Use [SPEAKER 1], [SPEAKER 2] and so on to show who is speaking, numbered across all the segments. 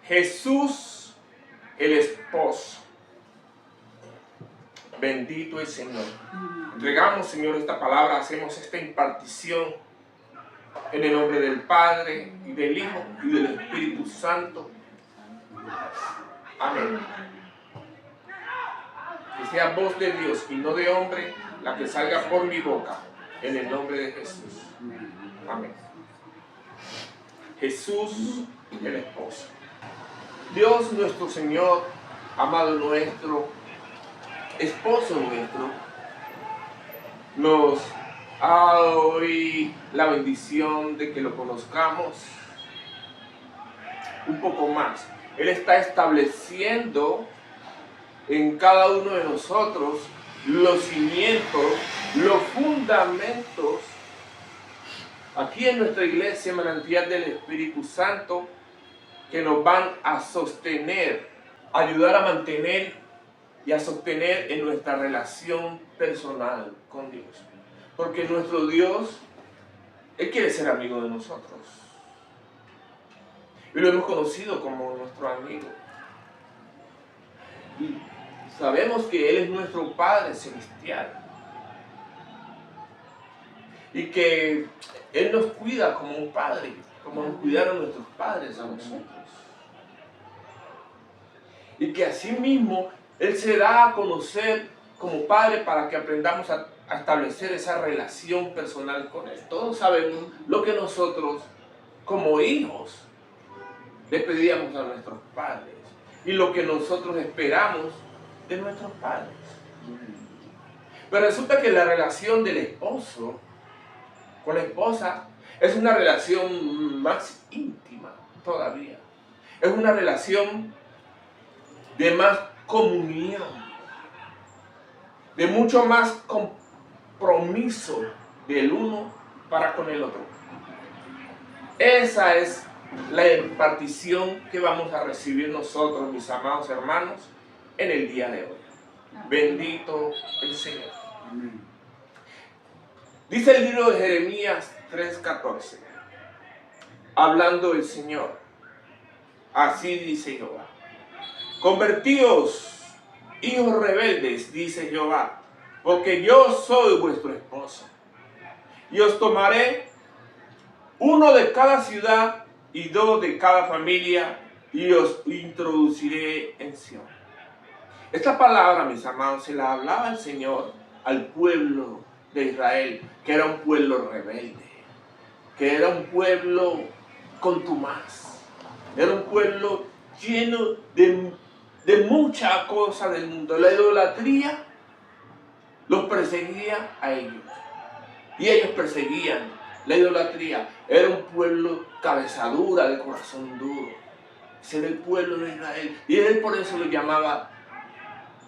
[SPEAKER 1] Jesús, el esposo. Bendito el Señor. Entregamos, Señor, esta palabra, hacemos esta impartición en el nombre del Padre, y del Hijo, y del Espíritu Santo. Amén. Que sea voz de Dios y no de hombre la que salga por mi boca, en el nombre de Jesús. Amén. Jesús, el esposo. Dios nuestro Señor, amado nuestro, esposo nuestro, nos ha dado hoy la bendición de que lo conozcamos un poco más. Él está estableciendo en cada uno de nosotros los cimientos, los fundamentos, aquí en nuestra iglesia Manantial del Espíritu Santo, que nos van a sostener, ayudar a mantener y a sostener en nuestra relación personal con Dios. Porque nuestro Dios, Él quiere ser amigo de nosotros. Y lo hemos conocido como nuestro amigo. Y sabemos que Él es nuestro Padre Celestial. Y que Él nos cuida como un padre, como nos cuidaron nuestros padres a nosotros. Y que asimismo Él se da a conocer como Padre para que aprendamos a establecer esa relación personal con Él. Todos sabemos lo que nosotros como hijos le pedíamos a nuestros padres y lo que nosotros esperamos de nuestros padres. Pero resulta que la relación del esposo con la esposa es una relación más íntima todavía. Es una relación de más comunión, de mucho más compromiso del uno para con el otro. Esa es la impartición que vamos a recibir nosotros, mis amados hermanos, en el día de hoy. Bendito el Señor. Dice el libro de Jeremías 3:14, hablando el Señor, así dice Jehová: convertíos, hijos rebeldes, dice Jehová, porque yo soy vuestro esposo, y os tomaré uno de cada ciudad y dos de cada familia, y os introduciré en Sión. Esta palabra, mis amados, se la hablaba el Señor al pueblo de Israel, que era un pueblo rebelde, que era un pueblo contumaz, era un pueblo lleno de mucha cosa del mundo. La idolatría los perseguía a ellos, y ellos perseguían la idolatría. Era un pueblo cabezadura, de corazón duro. Ese era el pueblo de Israel, y él por eso lo llamaba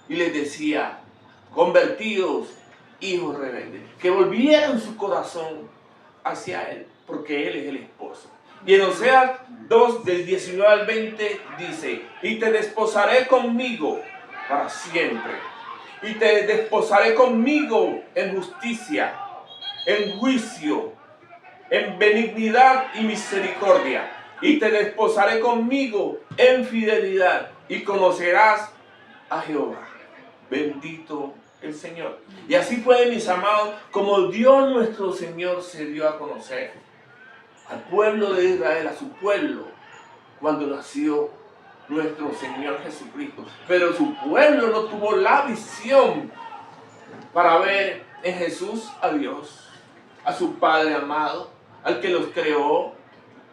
[SPEAKER 1] y les decía: convertidos, hijos rebeldes, que volvieran su corazón hacia Él, porque Él es el esposo. Y en Oseas 2, del 19 al 20 dice: y te desposaré conmigo para siempre, y te desposaré conmigo en justicia, en juicio, en benignidad y misericordia, y te desposaré conmigo en fidelidad, y conocerás a Jehová. Bendito el Señor. Y así fue, mis amados, como Dios nuestro Señor se dio a conocer al pueblo de Israel, a su pueblo, cuando nació nuestro Señor Jesucristo. Pero su pueblo no tuvo la visión para ver en Jesús a Dios, a su Padre amado, al que los creó,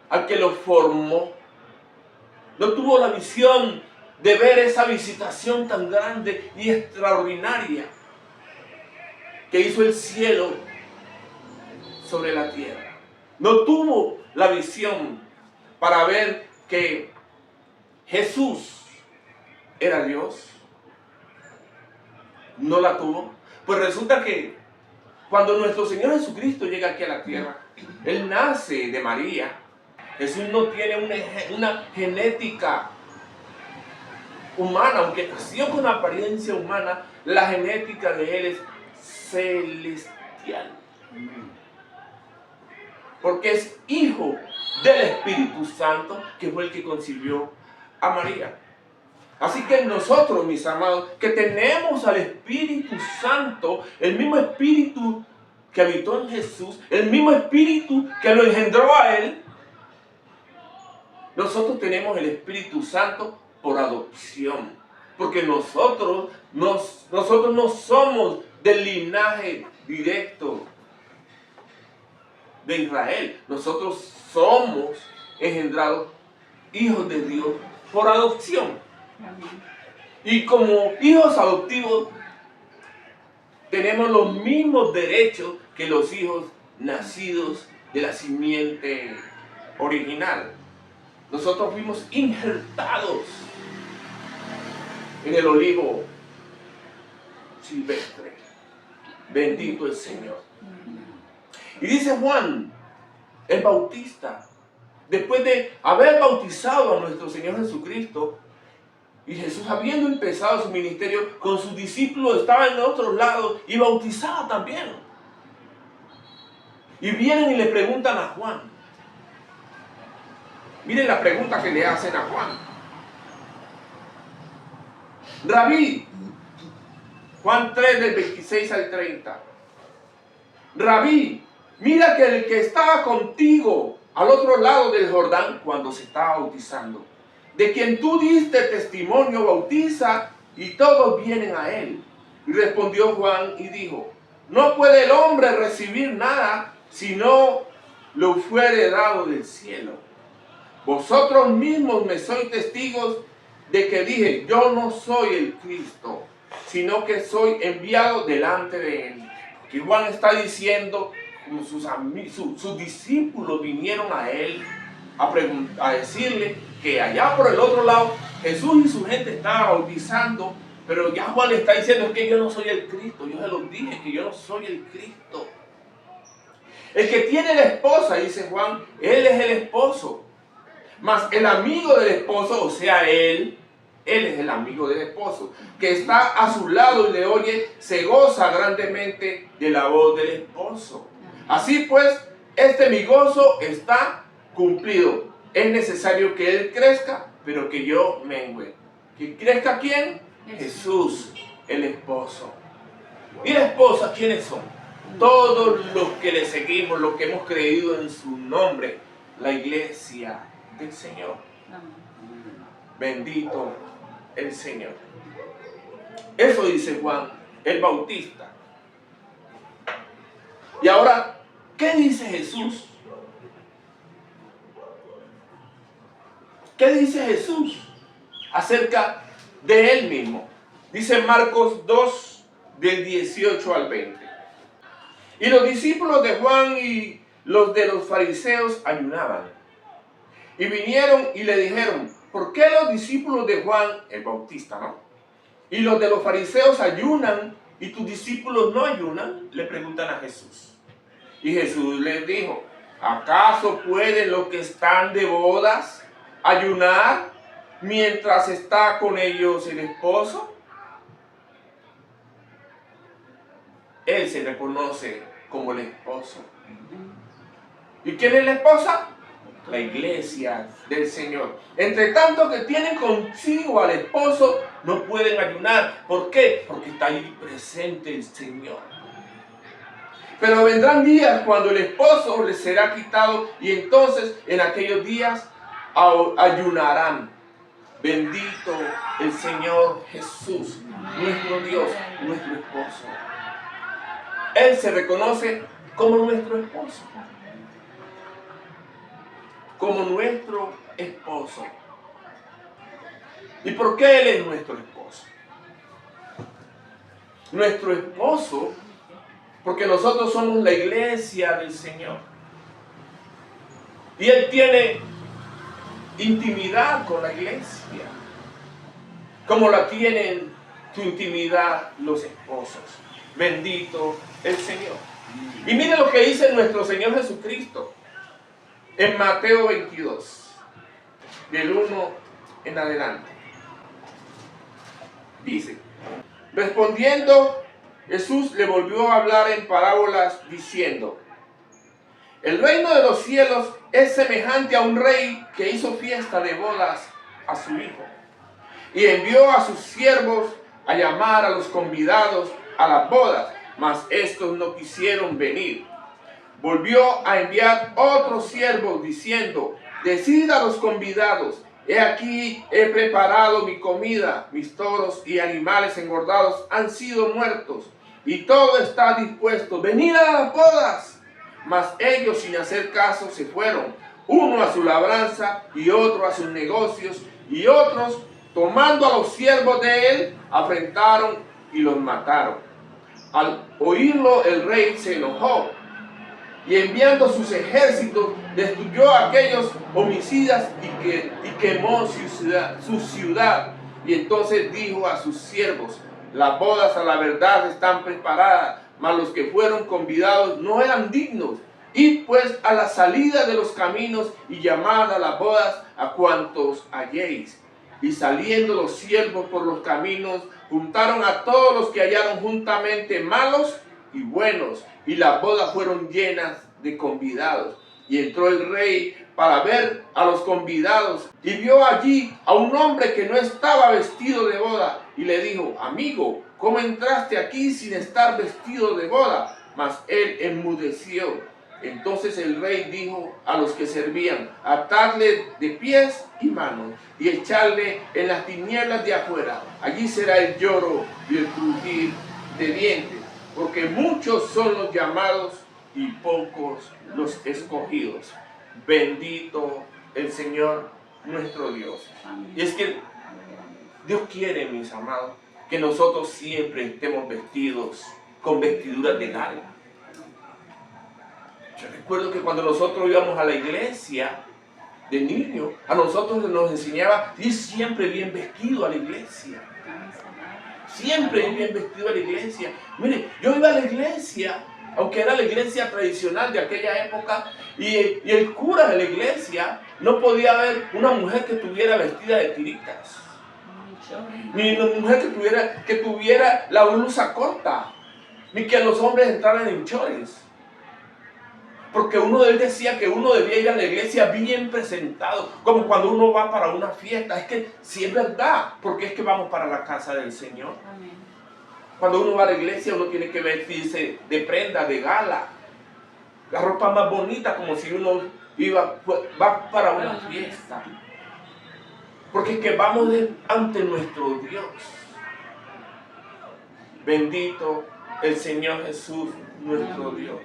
[SPEAKER 1] al que los formó. No tuvo la visión de ver esa visitación tan grande y extraordinaria que hizo el cielo sobre la tierra. No tuvo la visión para ver que Jesús era Dios. No la tuvo. Pues resulta que cuando nuestro Señor Jesucristo llega aquí a la tierra, Él nace de María. Jesús no tiene una genética humana, aunque nació con apariencia humana, la genética de Él es celestial. Porque es hijo del Espíritu Santo, que fue el que concibió a María. Así que nosotros, mis amados, que tenemos al Espíritu Santo, el mismo Espíritu que habitó en Jesús, el mismo Espíritu que lo engendró a Él, nosotros tenemos el Espíritu Santo por adopción. Porque nosotros no somos del linaje directo de Israel. Nosotros somos engendrados hijos de Dios por adopción. Y como hijos adoptivos tenemos los mismos derechos que los hijos nacidos de la simiente original. Nosotros fuimos injertados en el olivo silvestre. Bendito el Señor. Y dice Juan, el Bautista, después de haber bautizado a nuestro Señor Jesucristo, y Jesús habiendo empezado su ministerio con sus discípulos, estaba en otro lado y bautizaba también. Y vienen y le preguntan a Juan. Miren la pregunta que le hacen a Juan. Rabí, Juan 3 del 26 al 30. Rabí, mira que el que estaba contigo al otro lado del Jordán cuando se estaba bautizando, de quien tú diste testimonio, bautiza y todos vienen a él. Y respondió Juan y dijo, no puede el hombre recibir nada si no lo fuere dado del cielo. Vosotros mismos me sois testigos de que dije, yo no soy el Cristo, sino que soy enviado delante de él. Que Juan está diciendo, como sus discípulos vinieron a él a decirle que allá por el otro lado Jesús y su gente estaban bautizando, pero ya Juan le está diciendo que yo no soy el Cristo. Yo se los dije que yo no soy el Cristo. El que tiene la esposa, dice Juan, él es el esposo. Mas el amigo del esposo, o sea, él es el amigo del esposo, que está a su lado y le oye, se goza grandemente de la voz del esposo. Así pues, mi gozo está cumplido. Es necesario que él crezca, pero que yo mengüe. ¿Que crezca quién? Jesús, el esposo. ¿Y la esposa quiénes son? Todos los que le seguimos, los que hemos creído en su nombre, la iglesia del Señor. Bendito el Señor. Eso dice Juan el Bautista. Y ahora, ¿qué dice Jesús? ¿Qué dice Jesús acerca de él mismo? Dice Marcos 2, del 18 al 20. Y los discípulos de Juan y los de los fariseos ayunaban. Y vinieron y le dijeron, ¿por qué los discípulos de Juan, el Bautista, no? Y los de los fariseos ayunan y tus discípulos no ayunan? Le preguntan a Jesús. Y Jesús les dijo, ¿acaso pueden los que están de bodas ayunar mientras está con ellos el esposo? Él se reconoce como el esposo. ¿Y quién es la esposa? La iglesia del Señor. Entre tanto que tienen consigo al esposo, no pueden ayunar. ¿Por qué? Porque está ahí presente el Señor. Pero vendrán días cuando el esposo les será quitado y entonces en aquellos días ayunarán. Bendito el Señor Jesús, nuestro Dios, nuestro esposo. Él se reconoce como nuestro esposo. Como nuestro esposo. ¿Y por qué Él es nuestro esposo? Nuestro esposo, porque nosotros somos la iglesia del Señor. Y Él tiene intimidad con la iglesia, como la tienen su intimidad los esposos. Bendito el Señor. Y mire lo que dice nuestro Señor Jesucristo en Mateo 22, del 1 en adelante. Dice, respondiendo, Jesús le volvió a hablar en parábolas diciendo, el reino de los cielos es semejante a un rey que hizo fiesta de bodas a su hijo. Y envió a sus siervos a llamar a los convidados a las bodas, mas estos no quisieron venir. Volvió a enviar otros siervos diciendo: decid a los convidados, he aquí he preparado mi comida, mis toros y animales engordados han sido muertos, y todo está dispuesto, venid a las bodas. Mas ellos, sin hacer caso, se fueron, uno a su labranza y otro a sus negocios, y otros, tomando a los siervos de él, afrentaron y los mataron. Al oírlo el rey se enojó, y enviando sus ejércitos destruyó a aquellos homicidas y quemó su ciudad. Y entonces dijo a sus siervos: las bodas a la verdad están preparadas, mas los que fueron convidados no eran dignos. Id pues a la salida de los caminos y llamad a las bodas a cuantos halléis. Y saliendo los siervos por los caminos, juntaron a todos los que hallaron juntamente, malos y buenos, y las bodas fueron llenas de convidados. Y entró el rey para ver a los convidados, y vio allí a un hombre que no estaba vestido de boda, y le dijo: amigo, ¿cómo entraste aquí sin estar vestido de boda? Mas él enmudeció. Entonces el rey dijo a los que servían: atadle de pies y manos y echarle en las tinieblas de afuera. Allí será el lloro y el crujir de dientes, porque muchos son los llamados y pocos los escogidos. Bendito el Señor nuestro Dios. Y es que Dios quiere, mis amados, que nosotros siempre estemos vestidos con vestiduras de gala. Yo recuerdo que cuando nosotros íbamos a la iglesia de niños, a nosotros nos enseñaba ir siempre bien vestido a la iglesia. Siempre bien vestido a la iglesia. Mire, yo iba a la iglesia, aunque era la iglesia tradicional de aquella época, y el cura de la iglesia no podía ver una mujer que estuviera vestida de tiritas, ni una mujer que tuviera la blusa corta, ni que los hombres entraran en chores. Porque uno de él decía que uno debía ir a la iglesia bien presentado, como cuando uno va para una fiesta. Es que sí es verdad, porque es que vamos para la casa del Señor. Amén. Cuando uno va a la iglesia, uno tiene que vestirse de prenda, de gala, la ropa más bonita, como si uno va para una fiesta. Porque es que vamos ante nuestro Dios. Bendito el Señor Jesús, nuestro Dios.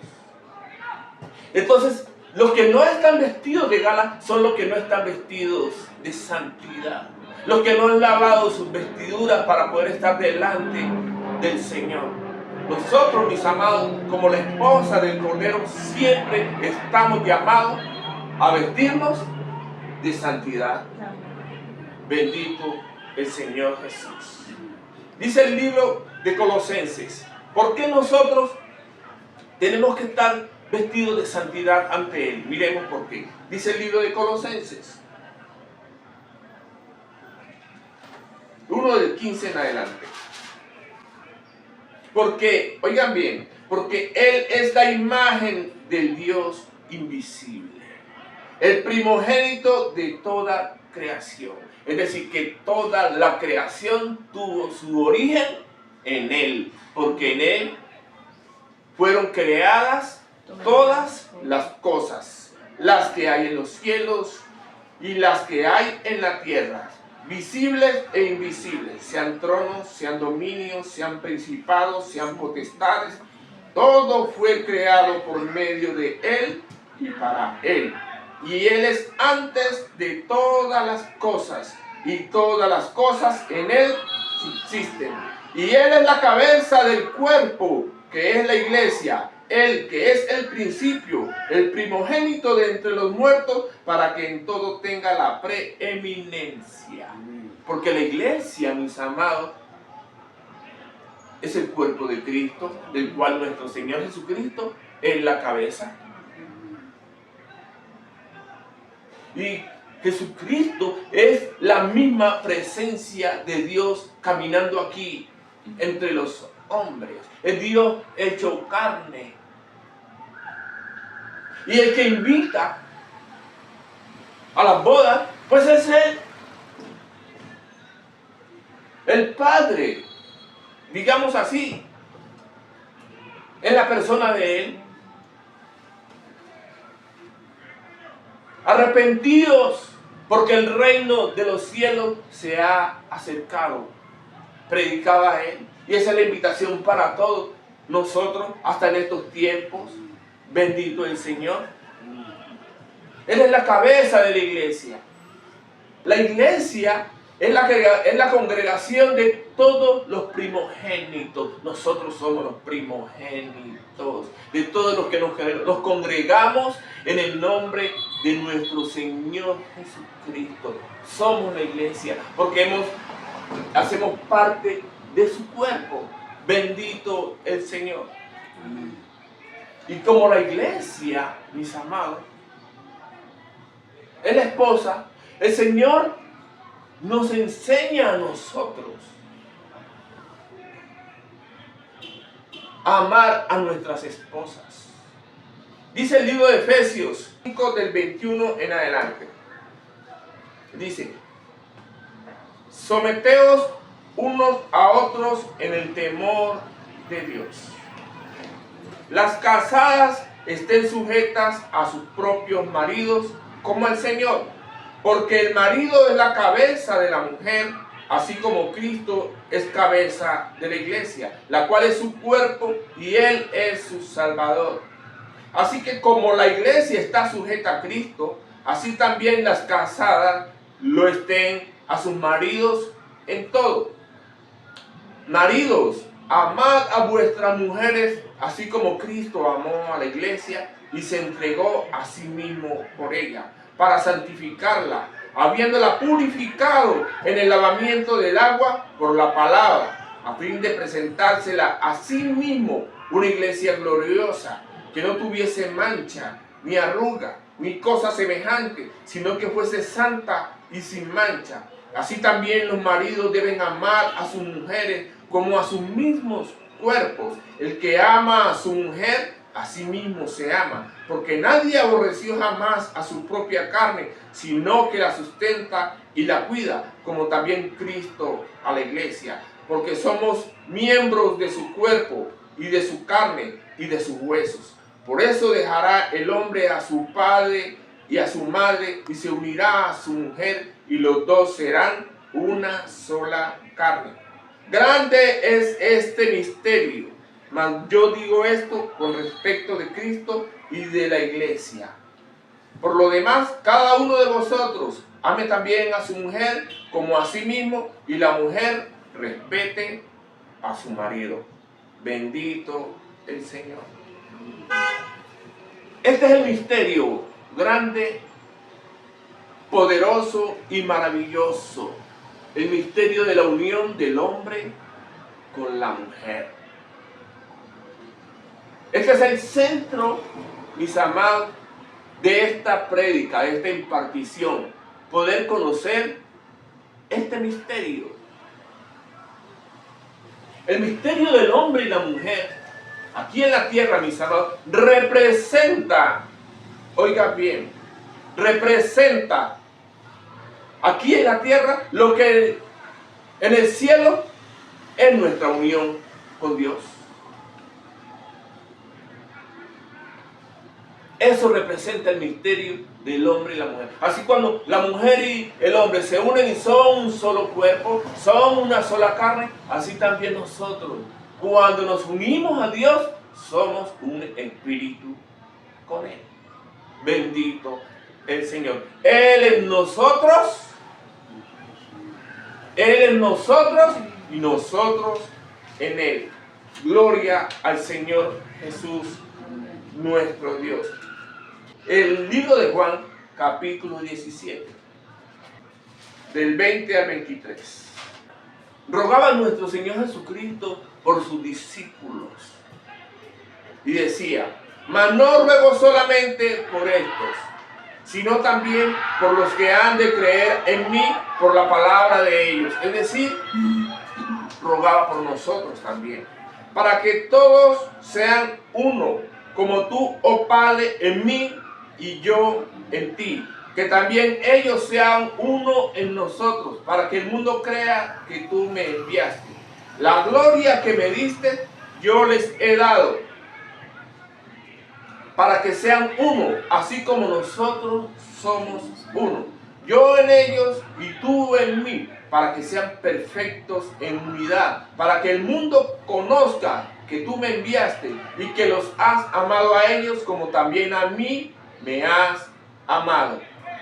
[SPEAKER 1] Entonces, los que no están vestidos de gala son los que no están vestidos de santidad. Los que no han lavado sus vestiduras para poder estar delante del Señor. Nosotros, mis amados, como la esposa del Cordero, siempre estamos llamados a vestirnos de santidad. Bendito el Señor Jesús. Dice el libro de Colosenses: ¿por qué nosotros tenemos que estar vestidos de santidad ante Él? Miremos por qué. Dice el libro de Colosenses 1 del 15 en adelante. Porque, oigan bien, porque Él es la imagen del Dios invisible, el primogénito de toda creación. Es decir, que toda la creación tuvo su origen en Él, porque en Él fueron creadas todas las cosas, las que hay en los cielos y las que hay en la tierra, visibles e invisibles, sean tronos, sean dominios, sean principados, sean potestades. Todo fue creado por medio de Él y para Él. Y Él es antes de todas las cosas, y todas las cosas en Él subsisten. Y Él es la cabeza del cuerpo, que es la iglesia. Él que es el principio, el primogénito de entre los muertos, para que en todo tenga la preeminencia. Porque la iglesia, mis amados, es el cuerpo de Cristo, del cual nuestro Señor Jesucristo es la cabeza. Y Jesucristo es la misma presencia de Dios caminando aquí entre los hombres. Es Dios hecho carne. Y el que invita a las bodas, pues es Él. El Padre, digamos así, en la persona de Él. Arrepentidos, porque el reino de los cielos se ha acercado. Predicaba Él. Y esa es la invitación para todos nosotros, hasta en estos tiempos. Bendito el Señor. Él es la cabeza de la iglesia. La iglesia es la congregación de todos los primogénitos. Nosotros somos los primogénitos de todos los que nos congregamos en el nombre de nuestro Señor Jesucristo. Somos la iglesia porque hacemos parte de su cuerpo. Bendito el Señor. Y como la iglesia, mis amados, es la esposa, el Señor nos enseña a nosotros a amar a nuestras esposas. Dice el libro de Efesios 5 del 21 en adelante. Dice: someteos unos a otros en el temor de Dios. Las casadas estén sujetas a sus propios maridos como al Señor, porque el marido es la cabeza de la mujer, así como Cristo es cabeza de la iglesia, la cual es su cuerpo y Él es su Salvador. Así que como la iglesia está sujeta a Cristo, así también las casadas lo estén a sus maridos en todo. Maridos, amad a vuestras mujeres, así como Cristo amó a la iglesia y se entregó a sí mismo por ella, para santificarla, habiéndola purificado en el lavamiento del agua por la palabra, a fin de presentársela a sí mismo una iglesia gloriosa, que no tuviese mancha, ni arruga, ni cosa semejante, sino que fuese santa y sin mancha. Así también los maridos deben amar a sus mujeres como a sus mismos cuerpos. El que ama a su mujer, a sí mismo se ama, porque nadie aborreció jamás a su propia carne, sino que la sustenta y la cuida, como también Cristo a la iglesia, porque somos miembros de su cuerpo y de su carne y de sus huesos. Por eso dejará el hombre a su padre y a su madre y se unirá a su mujer, y los dos serán una sola carne. Grande es este misterio, mas yo digo esto con respecto de Cristo y de la iglesia. Por lo demás, cada uno de vosotros ame también a su mujer como a sí mismo, y la mujer respete a su marido. Bendito el Señor. Este es el misterio grande, poderoso y maravilloso. El misterio de la unión del hombre con la mujer. Este es el centro, mis amados, de esta prédica, de esta impartición. Poder conocer este misterio. El misterio del hombre y la mujer, aquí en la tierra, mis amados, representa, oiga bien, representa aquí en la tierra lo que en el cielo es nuestra unión con Dios. Eso representa el misterio del hombre y la mujer. Así cuando la mujer y el hombre se unen y son un solo cuerpo, son una sola carne, así también nosotros, cuando nos unimos a Dios, somos un espíritu con Él. Bendito el Señor. Él en nosotros y nosotros en Él. Gloria al Señor Jesús, nuestro Dios. El libro de Juan, capítulo 17, del 20 al 23. Rogaba a nuestro Señor Jesucristo por sus discípulos y decía: mas no ruego solamente por estos, sino también por los que han de creer en mí por la palabra de ellos. Es decir, rogaba por nosotros también, para que todos sean uno, como tú, oh Padre, en mí y yo en ti, que también ellos sean uno en nosotros, para que el mundo crea que tú me enviaste. La gloria que me diste, yo les he dado, para que sean uno, así como nosotros somos uno. Yo en ellos y tú en mí, para que sean perfectos en unidad, para que el mundo conozca que tú me enviaste y que los has amado a ellos como también a mí me has amado.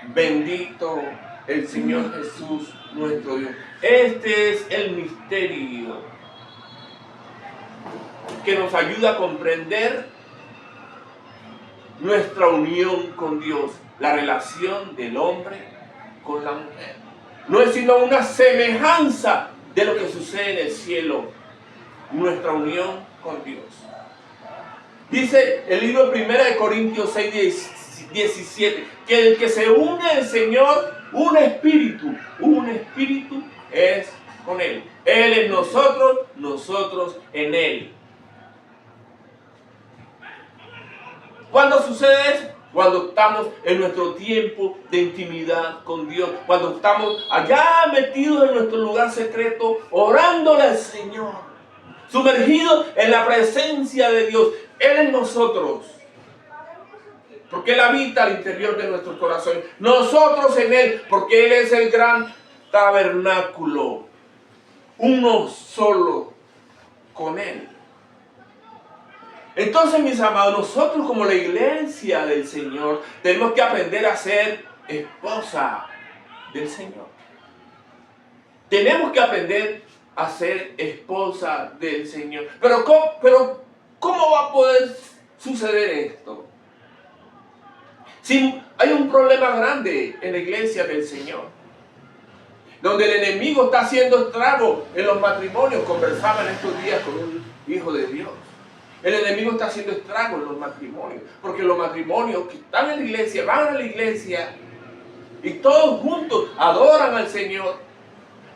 [SPEAKER 1] Bendito el Señor Jesús, nuestro Dios. Este es el misterio que nos ayuda a comprender nuestra unión con Dios, la relación del hombre con la mujer. No es sino una semejanza de lo que sucede en el cielo, nuestra unión con Dios. Dice el libro 1 de Corintios 6, 17, que el que se une al Señor, un espíritu es con Él. Él en nosotros, nosotros en Él. ¿Cuándo sucede eso? Cuando estamos en nuestro tiempo de intimidad con Dios, cuando estamos allá metidos en nuestro lugar secreto, orándole al Señor, sumergidos en la presencia de Dios, Él en nosotros, porque Él habita al interior de nuestro corazón, nosotros en Él, porque Él es el gran tabernáculo, uno solo con Él. Entonces, mis amados, nosotros como la iglesia del Señor tenemos que aprender a ser esposa del Señor. Tenemos que aprender a ser esposa del Señor. Pero ¿cómo va a poder suceder esto? Si hay un problema grande en la iglesia del Señor, donde el enemigo está haciendo estrago en los matrimonios. Conversaba en estos días con un hijo de Dios. El enemigo está haciendo estragos en los matrimonios, porque los matrimonios que están en la iglesia, van a la iglesia y todos juntos adoran al Señor,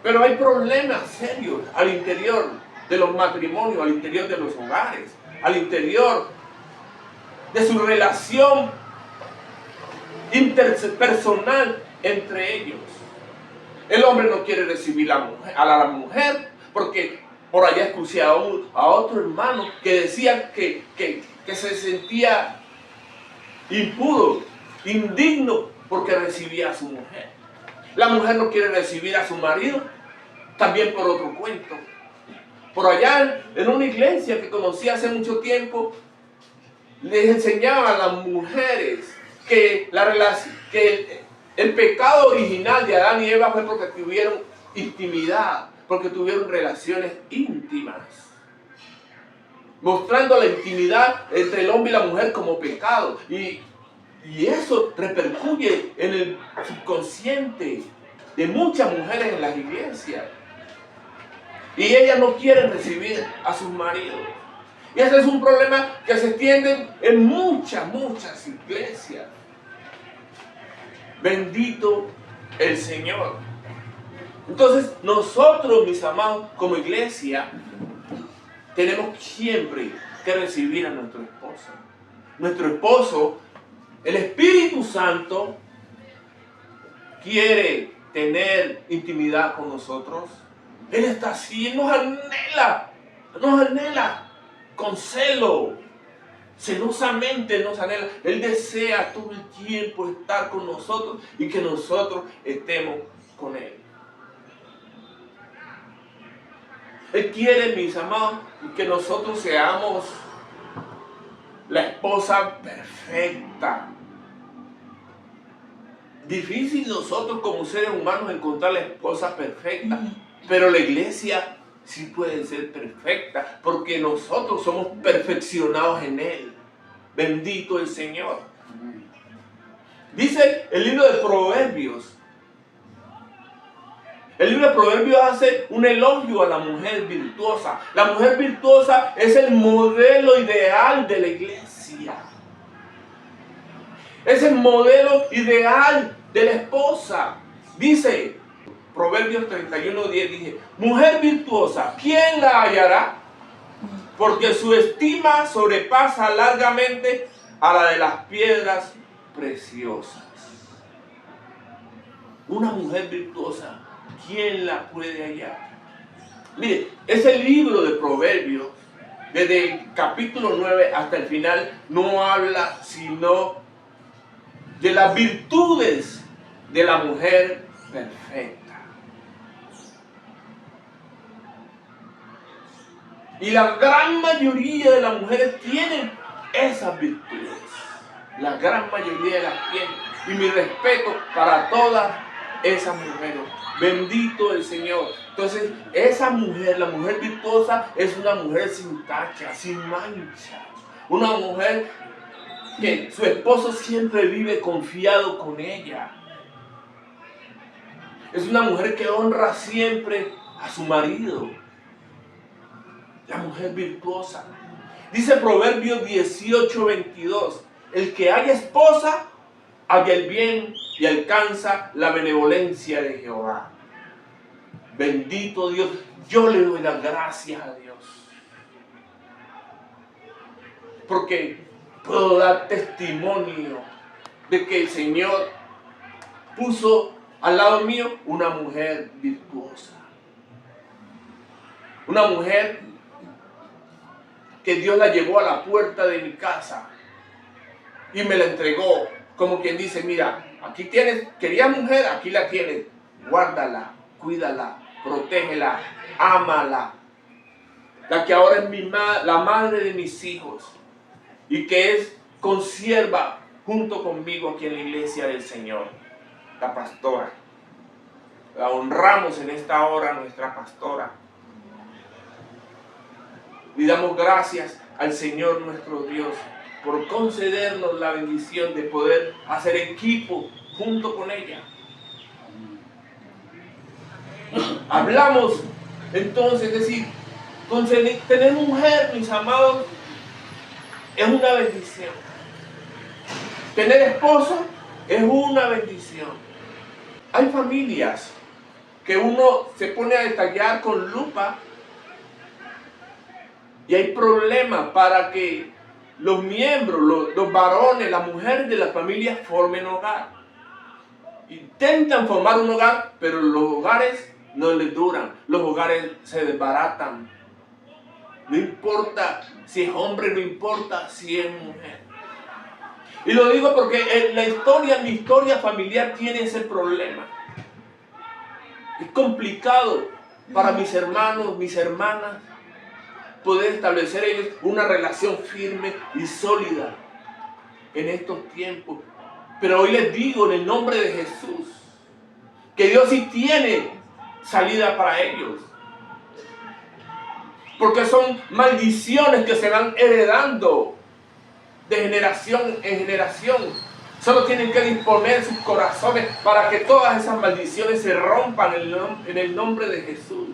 [SPEAKER 1] pero hay problemas serios al interior de los matrimonios, al interior de los hogares, al interior de su relación interpersonal entre ellos. El hombre no quiere recibir a la mujer porque por allá escuché a otro hermano que decía que se sentía impuro, indigno, porque recibía a su mujer. La mujer no quiere recibir a su marido, también por otro cuento. Por allá en una iglesia que conocí hace mucho tiempo, les enseñaba a las mujeres que el pecado original de Adán y Eva fue porque tuvieron intimidad, porque tuvieron relaciones íntimas, mostrando la intimidad entre el hombre y la mujer como pecado. Y eso repercute en el subconsciente de muchas mujeres en las iglesias. Y ellas no quieren recibir a sus maridos. Y ese es un problema que se extiende en muchas iglesias. Bendito el Señor. Entonces, nosotros, mis amados, como iglesia, tenemos siempre que recibir a nuestro esposo. Nuestro esposo, el Espíritu Santo, quiere tener intimidad con nosotros. Él está así, Él nos anhela con celo, celosamente nos anhela. Él desea todo el tiempo estar con nosotros y que nosotros estemos con Él. Él quiere, mis amados, que nosotros seamos la esposa perfecta. Difícil nosotros como seres humanos encontrar la esposa perfecta, pero la iglesia sí puede ser perfecta, porque nosotros somos perfeccionados en Él. Bendito el Señor. Dice el libro de Proverbios. El libro de Proverbios hace un elogio a la mujer virtuosa. La mujer virtuosa es el modelo ideal de la iglesia. Es el modelo ideal de la esposa. Dice Proverbios 31:10, dice: mujer virtuosa, ¿quién la hallará? Porque su estima sobrepasa largamente a la de las piedras preciosas. una mujer virtuosa, ¿quién la puede hallar? Mire, ese libro de Proverbios, desde el capítulo 9 hasta el final, no habla sino de las virtudes de la mujer perfecta. Y la gran mayoría de las mujeres tienen esas virtudes. La gran mayoría de las tienen. Y mi respeto para todas esas mujeres. Bendito el Señor. Entonces, esa mujer, la mujer virtuosa, es una mujer sin tacha, sin mancha. Una mujer que su esposo siempre vive confiado con ella. Es una mujer que honra siempre a su marido. La mujer virtuosa. Dice Proverbios 18:22. El que haya esposa, halla el bien y alcanza la benevolencia de Jehová. Bendito Dios. Yo le doy las gracias a Dios. Porque puedo dar testimonio de que el Señor puso al lado mío una mujer virtuosa. Una mujer que Dios la llevó a la puerta de mi casa y me la entregó, como quien dice, mira, aquí tienes, querías mujer, aquí la tienes, guárdala, cuídala, protégela, ámala. La que ahora es la madre de mis hijos y que es consierva junto conmigo aquí en la iglesia del Señor, la pastora. La honramos en esta hora, nuestra pastora. Y damos gracias al Señor nuestro Dios por concedernos la bendición de poder hacer equipo junto con ella. Hablamos entonces, es decir, tener mujer, mis amados, es una bendición. Tener esposo es una bendición. Hay familias que uno se pone a detallar con lupa y hay problemas para que los miembros, los varones, las mujeres de la familia formen hogar. Intentan formar un hogar, pero los hogares no les duran. Los hogares se desbaratan. No importa si es hombre, no importa si es mujer. Y lo digo porque mi historia familiar tiene ese problema. Es complicado para mis hermanos, mis hermanas, poder establecer ellos una relación firme y sólida en estos tiempos. Pero hoy les digo en el nombre de Jesús que Dios sí tiene salida para ellos. Porque son maldiciones que se van heredando de generación en generación. Solo tienen que disponer sus corazones para que todas esas maldiciones se rompan en el nombre de Jesús.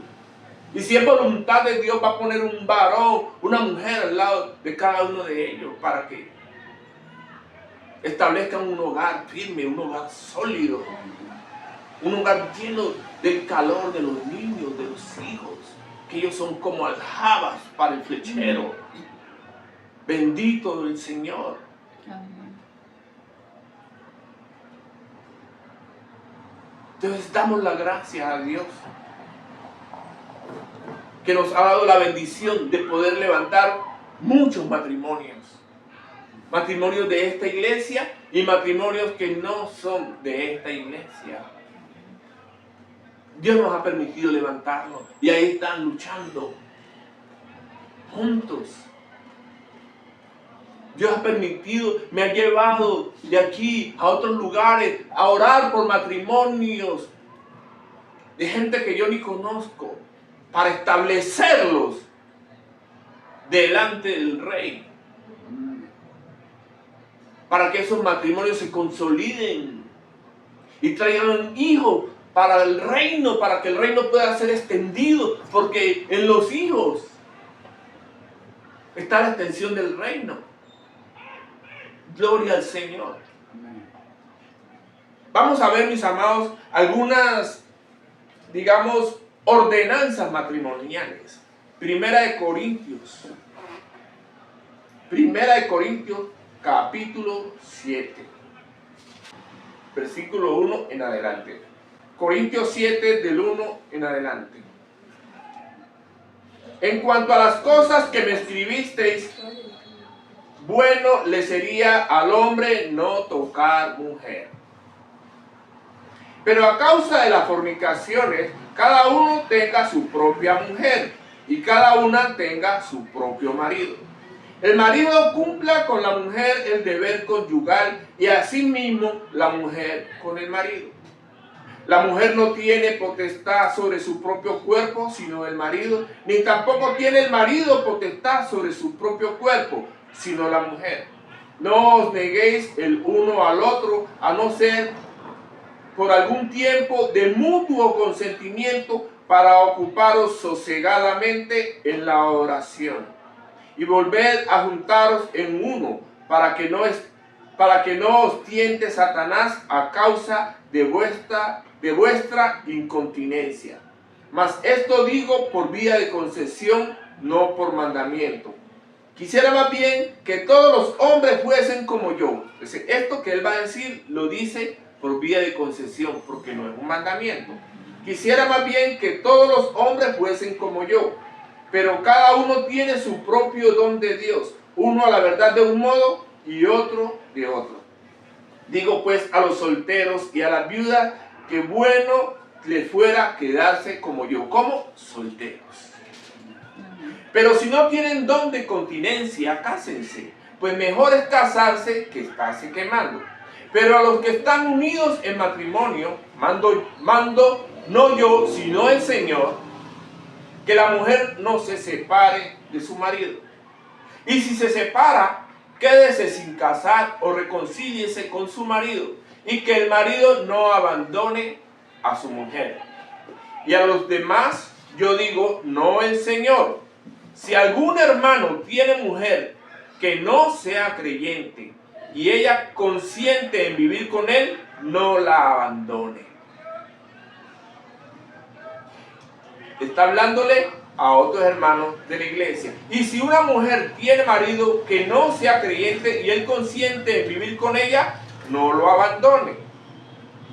[SPEAKER 1] Y si es voluntad de Dios, va a poner un varón, una mujer al lado de cada uno de ellos para que establezcan un hogar firme, un hogar sólido, un hogar lleno del calor de los niños, de los hijos, que ellos son como aljabas para el flechero. Bendito el Señor. Entonces damos la gracia a Dios que nos ha dado la bendición de poder levantar muchos matrimonios. Matrimonios de esta iglesia y matrimonios que no son de esta iglesia. Dios nos ha permitido levantarlos y ahí están luchando juntos. Dios ha permitido, me ha llevado de aquí a otros lugares a orar por matrimonios de gente que yo ni conozco para establecerlos delante del Rey. Para que esos matrimonios se consoliden y traigan hijos para el reino, para que el reino pueda ser extendido, porque en los hijos está la extensión del reino. Gloria al Señor. Vamos a ver, mis amados, algunas, digamos, ordenanzas matrimoniales. Primera de Corintios, capítulo 7, versículo 1 en adelante. Corintios 7 del 1 en adelante. En cuanto a las cosas que me escribisteis, bueno le sería al hombre no tocar mujer. Pero a causa de las fornicaciones, cada uno tenga su propia mujer y cada una tenga su propio marido. El marido cumpla con la mujer el deber conyugal y asimismo la mujer con el marido. La mujer no tiene potestad sobre su propio cuerpo, sino el marido, ni tampoco tiene el marido potestad sobre su propio cuerpo, sino la mujer. No os neguéis el uno al otro, a no ser por algún tiempo de mutuo consentimiento para ocuparos sosegadamente en la oración. Y volved a juntaros en uno, para que no os tiente Satanás a causa de vuestra incontinencia. Mas esto digo por vía de concesión, no por mandamiento. Quisiera más bien que todos los hombres fuesen como yo. Esto que él va a decir lo dice por vía de concesión, porque no es un mandamiento. Quisiera más bien que todos los hombres fuesen como yo, pero cada uno tiene su propio don de Dios, uno a la verdad de un modo y otro de otro. Digo pues a los solteros y a las viudas que bueno les fuera quedarse como yo, como solteros. Pero si no tienen don de continencia, cásense, pues mejor es casarse que estarse quemando. Pero a los que están unidos en matrimonio, mando no yo, sino el Señor, que la mujer no se separe de su marido. Y si se separa, quédese sin casar o reconcíliese con su marido, y que el marido no abandone a su mujer. Y a los demás yo digo, no el Señor. Si algún hermano tiene mujer que no sea creyente y ella consiente en vivir con él, no la abandone. Está hablándole a otros hermanos de la iglesia. Y si una mujer tiene marido que no sea creyente y él consiente en vivir con ella, no lo abandone.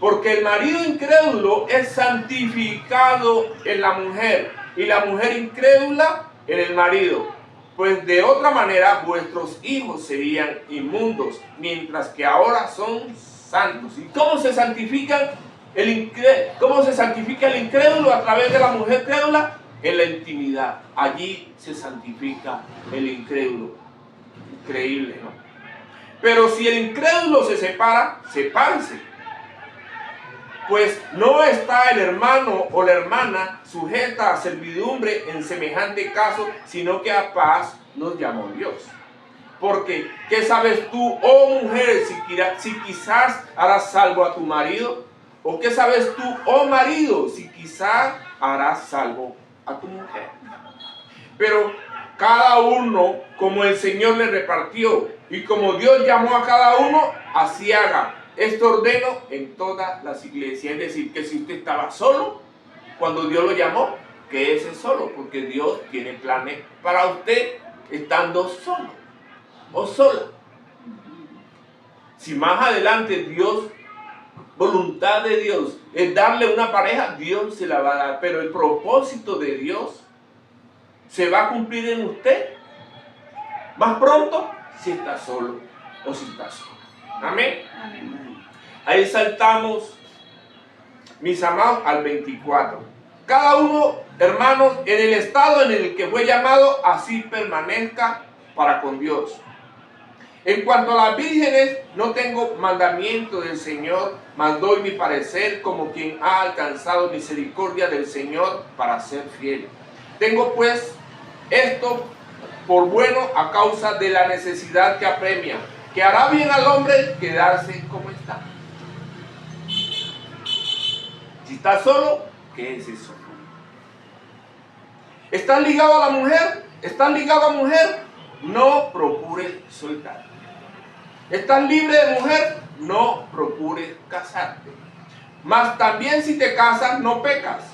[SPEAKER 1] Porque el marido incrédulo es santificado en la mujer y la mujer incrédula en el marido. Pues de otra manera vuestros hijos serían inmundos, mientras que ahora son santos. ¿Y cómo se santifica el incrédulo a través de la mujer crédula? En la intimidad. Allí se santifica el incrédulo. Increíble, ¿no? Pero si el incrédulo se separa, sepárense. Pues no está el hermano o la hermana sujeta a servidumbre en semejante caso, sino que a paz nos llamó Dios. Porque, ¿qué sabes tú, oh mujer, si quizás harás salvo a tu marido? ¿O qué sabes tú, oh marido, si quizás harás salvo a tu mujer? Pero cada uno como el Señor le repartió y como Dios llamó a cada uno, así haga. Esto ordeno en todas las iglesias. Es decir, que si usted estaba solo, cuando Dios lo llamó, quédese solo, porque Dios tiene planes para usted estando solo o sola. Si más adelante Dios, voluntad de Dios, es darle una pareja, Dios se la va a dar. Pero el propósito de Dios se va a cumplir en usted más pronto si está solo o si está sola. Amén. Ahí saltamos, mis amados, al 24. Cada uno, hermanos, en el estado en el que fue llamado, así permanezca para con Dios. En cuanto a las vírgenes, no tengo mandamiento del Señor, mas doy mi parecer como quien ha alcanzado misericordia del Señor para ser fiel. Tengo pues esto por bueno a causa de la necesidad que apremia, que hará bien al hombre quedarse como está. Si está solo, quédese solo. ¿Estás ligado a la mujer? ¿Estás ligado a mujer? No procure soltar. ¿Estás libre de mujer? No procures casarte. Mas también si te casas, no pecas.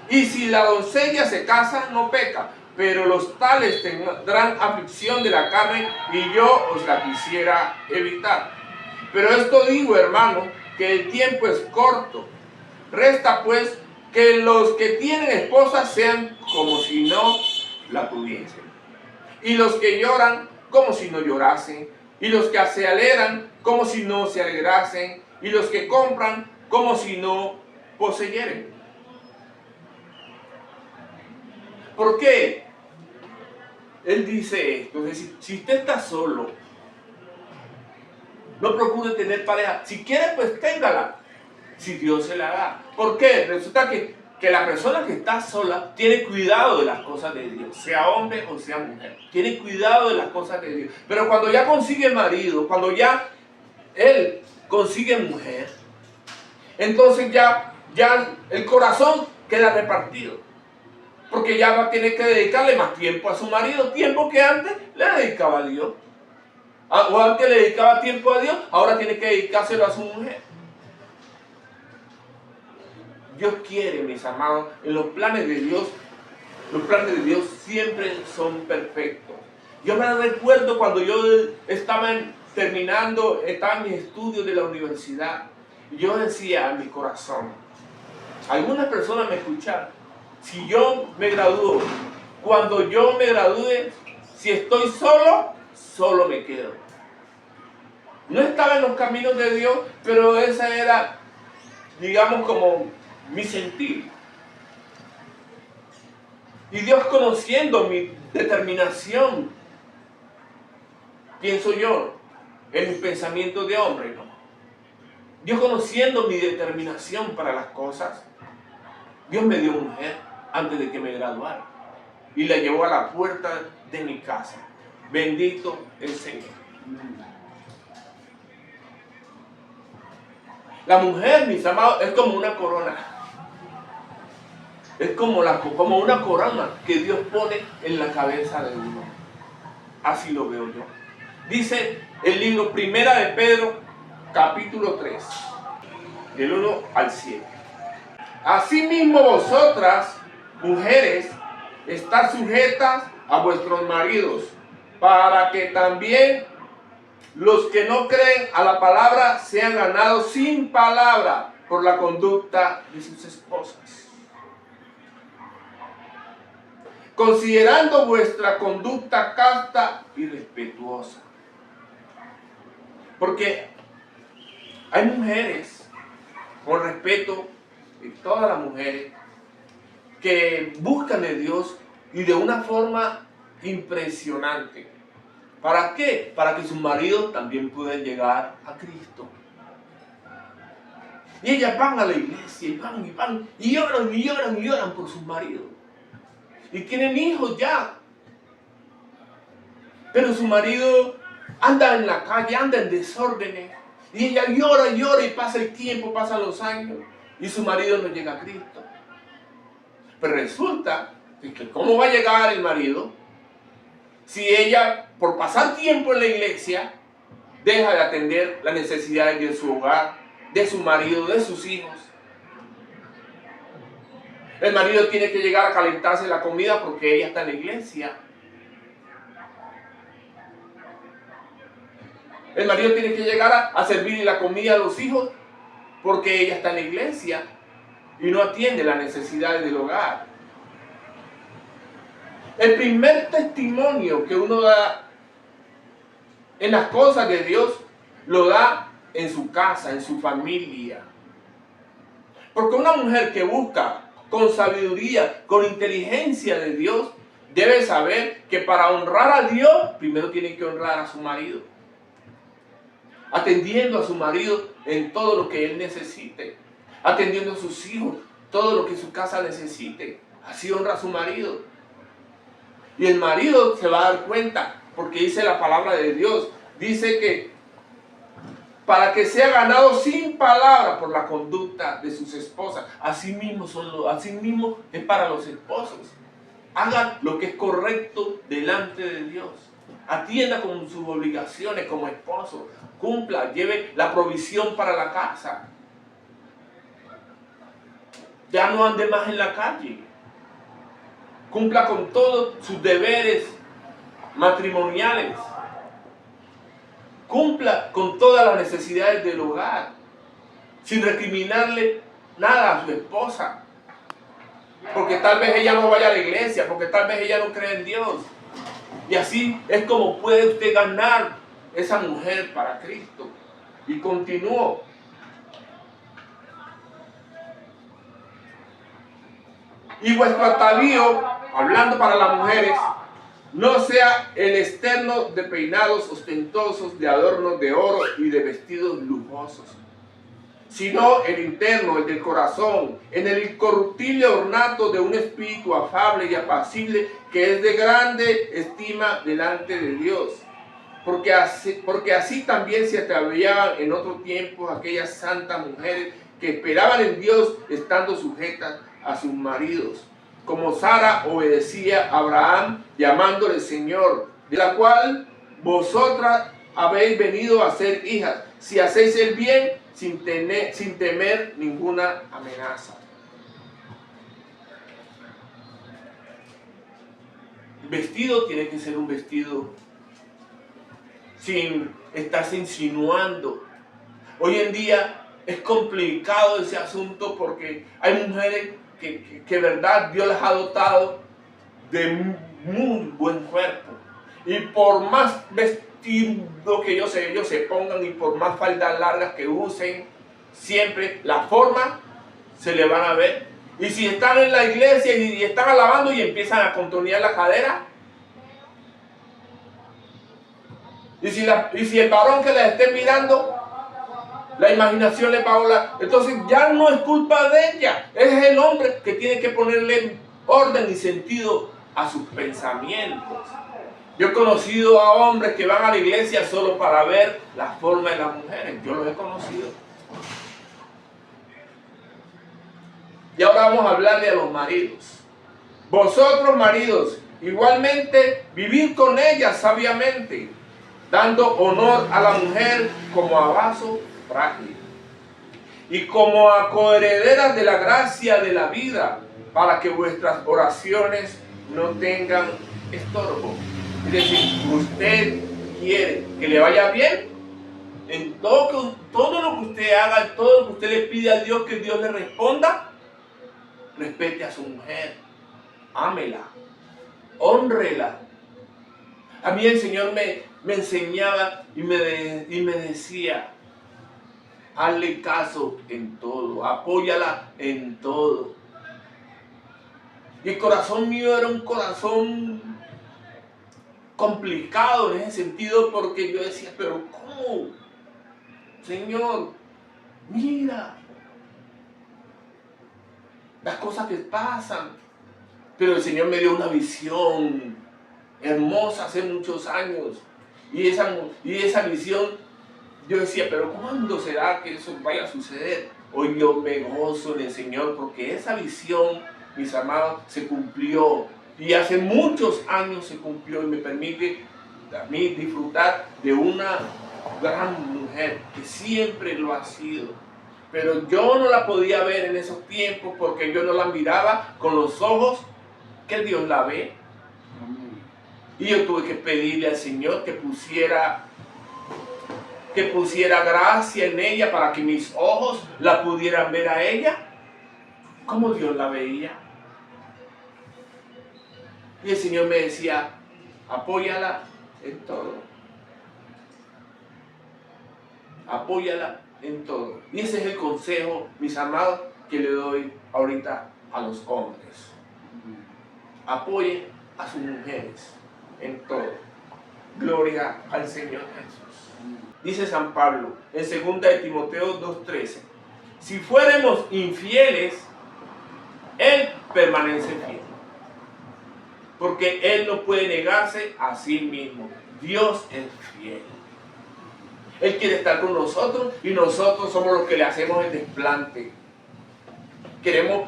[SPEAKER 1] Y si la doncella se casa, no peca. Pero los tales tendrán aflicción de la carne y yo os la quisiera evitar. Pero esto digo, hermano, que el tiempo es corto. Resta pues que los que tienen esposa sean como si no la tuviesen, y los que lloran como si no llorasen, y los que se alegran como si no se alegrasen, y los que compran como si no poseyeren. ¿Por qué él dice esto? Es decir, si usted está solo, no procure tener pareja. Si quiere, pues téngala, si Dios se la da. ¿Por qué? Resulta que la persona que está sola tiene cuidado de las cosas de Dios, sea hombre o sea mujer. Tiene cuidado de las cosas de Dios. Pero cuando ya consigue marido, cuando ya él consigue mujer, entonces ya el corazón queda repartido. Porque ya va a tener que dedicarle más tiempo a su marido, tiempo que antes le dedicaba a Dios. O antes le dedicaba tiempo a Dios, ahora tiene que dedicárselo a su mujer. Dios quiere, mis amados, en los planes de Dios siempre son perfectos. Yo me recuerdo cuando yo estaba terminando mis estudios de la universidad, yo decía en mi corazón, algunas personas me escucharon, si yo me gradúo, cuando yo me gradúe, si estoy solo, solo me quedo. No estaba en los caminos de Dios, pero esa era, digamos, como mi sentir. Y Dios, conociendo mi determinación, pienso yo, en mi pensamiento de hombre, ¿no? Dios, conociendo mi determinación para las cosas, Dios me dio mujer antes de que me graduara y la llevó a la puerta de mi casa. Bendito el Señor. La mujer, mis amados, es como una corona. Es como una corona que Dios pone en la cabeza de uno. Así lo veo yo. Dice el libro Primera de Pedro, capítulo 3, del 1 al 7. Asimismo vosotras, mujeres, estad sujetas a vuestros maridos, para que también los que no creen a la palabra sean ganados sin palabra por la conducta de sus esposas, considerando vuestra conducta casta y respetuosa. Porque hay mujeres, con respeto, y todas las mujeres, que buscan de Dios y de una forma impresionante. ¿Para qué? Para que sus maridos también puedan llegar a Cristo. Y ellas van a la iglesia y van y lloran por sus maridos. Y tienen hijos ya. Pero su marido anda en la calle, anda en desórdenes. Y ella llora y pasa el tiempo, pasan los años. Y su marido no llega a Cristo. Pero resulta que ¿cómo va a llegar el marido si ella, por pasar tiempo en la iglesia, deja de atender las necesidades de su hogar, de su marido, de sus hijos? El marido tiene que llegar a calentarse la comida porque ella está en la iglesia. El marido tiene que llegar a servir la comida a los hijos porque ella está en la iglesia y no atiende las necesidades del hogar. El primer testimonio que uno da en las cosas de Dios lo da en su casa, en su familia. Porque una mujer que busca con sabiduría, con inteligencia de Dios, debe saber que para honrar a Dios, primero tiene que honrar a su marido. Atendiendo a su marido en todo lo que él necesite. Atendiendo a sus hijos, todo lo que su casa necesite. Así honra a su marido. Y el marido se va a dar cuenta, porque dice la palabra de Dios, dice que para que sea ganado sin palabra por la conducta de sus esposas. Así mismo es para los esposos. Hagan lo que es correcto delante de Dios. Atienda con sus obligaciones como esposo. Cumpla, lleve la provisión para la casa. Ya no ande más en la calle. Cumpla con todos sus deberes matrimoniales. Cumpla con todas las necesidades del hogar, sin recriminarle nada a su esposa, porque tal vez ella no vaya a la iglesia, porque tal vez ella no cree en Dios. Y así es como puede usted ganar esa mujer para Cristo. Y continuó. Y vuestro atavío, hablando para las mujeres, no sea el externo de peinados ostentosos, de adornos de oro y de vestidos lujosos, sino el interno, el del corazón, en el incorruptible ornato de un espíritu afable y apacible, que es de grande estima delante de Dios. Porque así también se ataviaban en otro tiempo aquellas santas mujeres que esperaban en Dios, estando sujetas a sus maridos, como Sara obedecía a Abraham, llamándole Señor, de la cual vosotras habéis venido a ser hijas, si hacéis el bien sin temer ninguna amenaza. El vestido tiene que ser un vestido sin estarse insinuando. Hoy en día es complicado ese asunto porque hay mujeres que verdad Dios les ha dotado de muy buen cuerpo. Y por más vestido que ellos se pongan y por más faldas largas que usen, siempre la forma se le van a ver. Y si están en la iglesia y están alabando y empiezan a contornear la cadera, y si el varón que les esté mirando, la imaginación le va a volar, entonces ya no es culpa de ella, es el hombre que tiene que ponerle orden y sentido a sus pensamientos. Yo he conocido a hombres que van a la iglesia solo para ver la forma de las mujeres, yo los he conocido. Y ahora vamos a hablarle a los maridos. Vosotros, maridos, igualmente vivid con ellas sabiamente, dando honor a la mujer como a vaso frágil y como a coherederas de la gracia de la vida, para que vuestras oraciones no tengan estorbo. Es decir, usted quiere que le vaya bien en todo lo que usted haga, en todo lo que usted le pide a Dios que Dios le responda. Respete a su mujer, ámela, hónrela. A mí el Señor me enseñaba y me decía: hazle caso en todo, apóyala en todo. Y el corazón mío era un corazón complicado en ese sentido, porque yo decía: pero ¿cómo? Señor, mira las cosas que pasan. Pero el Señor me dio una visión hermosa hace muchos años. Y esa visión, yo decía: pero ¿cuándo será que eso vaya a suceder? Hoy yo me gozo en el Señor porque esa visión, mis amados, se cumplió. Y hace muchos años se cumplió y me permite a mí disfrutar de una gran mujer que siempre lo ha sido. Pero yo no la podía ver en esos tiempos porque yo no la miraba con los ojos que Dios la ve. Y yo tuve que pedirle al Señor que pusiera gracia en ella para que mis ojos la pudieran ver a ella como Dios la veía. Y el Señor me decía: apóyala en todo. Apóyala en todo. Y ese es el consejo, mis amados, que le doy ahorita a los hombres. Apoyen a sus mujeres en todo. Gloria al Señor Jesús. Dice San Pablo en 2 de Timoteo 2:13: si fuéramos infieles, Él permanece fiel, porque Él no puede negarse a sí mismo. Dios es fiel. Él quiere estar con nosotros y nosotros somos los que le hacemos el desplante.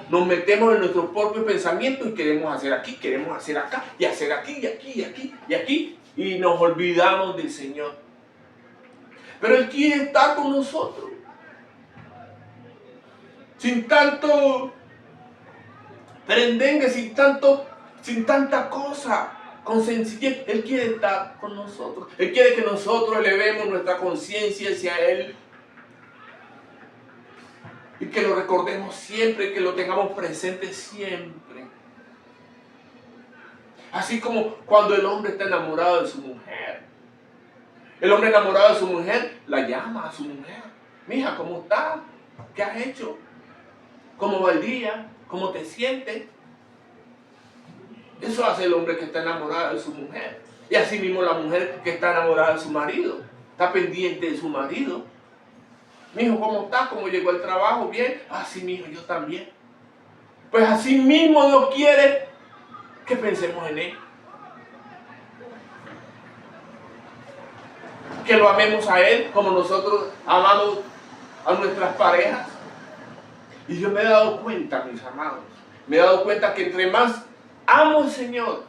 [SPEAKER 1] Nos metemos en nuestro propio pensamiento y queremos hacer aquí, queremos hacer acá, y hacer aquí, y aquí, y aquí, y aquí, y nos olvidamos del Señor. Pero Él quiere estar con nosotros, sin tanto perendengue, sin tanta cosa, con sencillez. Él quiere estar con nosotros. Él quiere que nosotros elevemos nuestra conciencia hacia Él Y que lo recordemos siempre, que lo tengamos presente siempre. Así como cuando el hombre está enamorado de su mujer. El hombre enamorado de su mujer la llama a su mujer. Mija, ¿cómo estás? ¿Qué has hecho? ¿Cómo va el día? ¿Cómo te sientes? Eso hace el hombre que está enamorado de su mujer. Y así mismo la mujer que está enamorada de su marido. Está pendiente de su marido. Mijo, ¿cómo estás? ¿Cómo llegó el trabajo? ¿Bien? Así, mijo, yo también. Pues así mismo Dios quiere que pensemos en Él. Que lo amemos a Él como nosotros amamos a nuestras parejas. Y yo me he dado cuenta, mis amados, me he dado cuenta que entre más amo al Señor,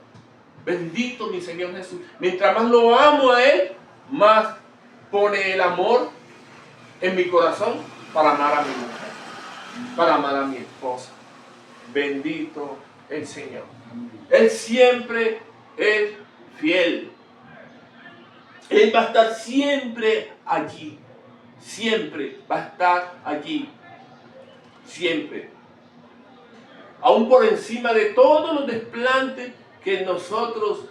[SPEAKER 1] bendito mi Señor Jesús, mientras más lo amo a Él, más pone el amor en mi corazón para amar a mi mujer, para amar a mi esposa. Bendito el Señor. Él siempre es fiel. Él va a estar siempre allí. Siempre va a estar allí. Siempre. Aún por encima de todos los desplantes que nosotros,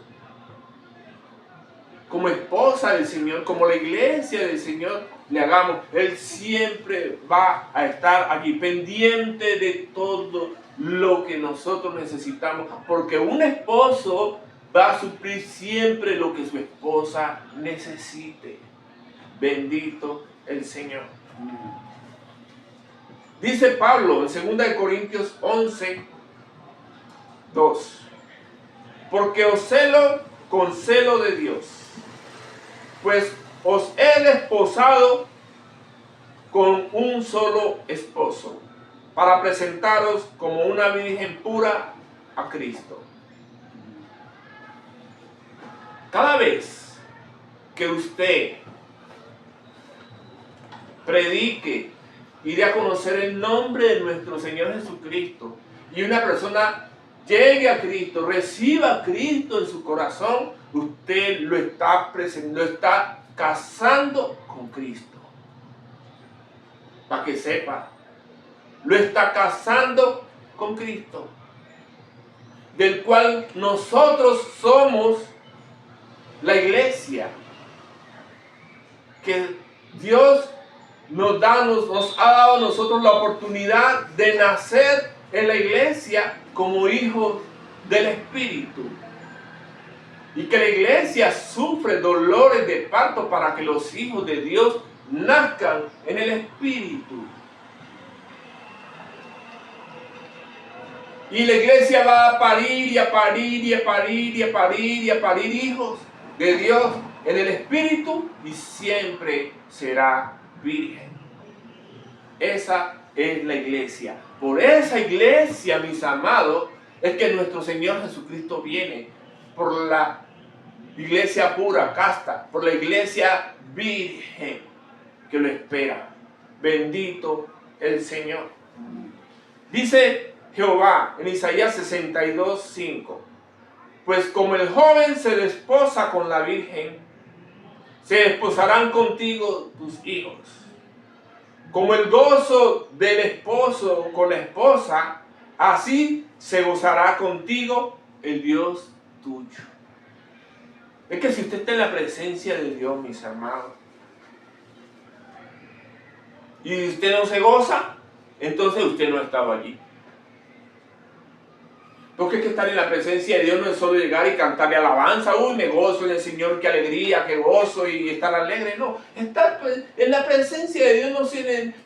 [SPEAKER 1] como esposa del Señor, como la iglesia del Señor, le hagamos. Él siempre va a estar allí, pendiente de todo lo que nosotros necesitamos. Porque un esposo va a suplir siempre lo que su esposa necesite. Bendito el Señor. Dice Pablo en 2 Corintios 11, 2. Porque os celo con celo de Dios, pues os he desposado con un solo esposo, para presentaros como una virgen pura a Cristo. Cada vez que usted predique y dé a conocer el nombre de nuestro Señor Jesucristo, y una persona llegue a Cristo, reciba a Cristo en su corazón, usted lo está casando con Cristo. Para que sepa, lo está casando con Cristo, del cual nosotros somos la iglesia, que Dios nos ha dado a nosotros la oportunidad de nacer en la iglesia como hijos del Espíritu. Y que la iglesia sufre dolores de parto para que los hijos de Dios nazcan en el Espíritu. Y la iglesia va a parir y a parir y a parir y a parir y a parir hijos de Dios en el Espíritu, y siempre será virgen. Esa es la iglesia. Por esa iglesia, mis amados, es que nuestro Señor Jesucristo viene. Por la iglesia pura, casta, por la iglesia virgen que lo espera. Bendito el Señor. Dice Jehová en Isaías 62, 5. Pues como el joven se desposa con la virgen, se desposarán contigo tus hijos. Como el gozo del esposo con la esposa, así se gozará contigo el Dios tuyo. Es que si usted está en la presencia de Dios, mis hermanos, y usted no se goza, entonces usted no estaba allí. Porque es que estar en la presencia de Dios no es solo llegar y cantarle alabanza. Uy, me gozo en el Señor, qué alegría, qué gozo y estar alegre. No, estar en la presencia de Dios no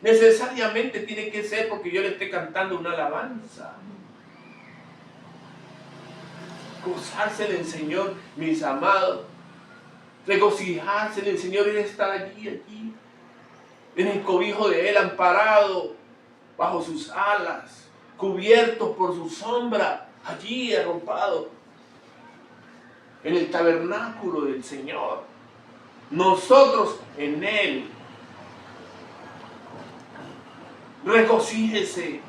[SPEAKER 1] necesariamente tiene que ser porque yo le esté cantando una alabanza. Gozarse del Señor, mis amados. Regocijarse del Señor y estar allí, en el cobijo de Él, amparado bajo sus alas, cubiertos por su sombra, allí arropado en el tabernáculo del Señor, nosotros en Él. Regocíjese.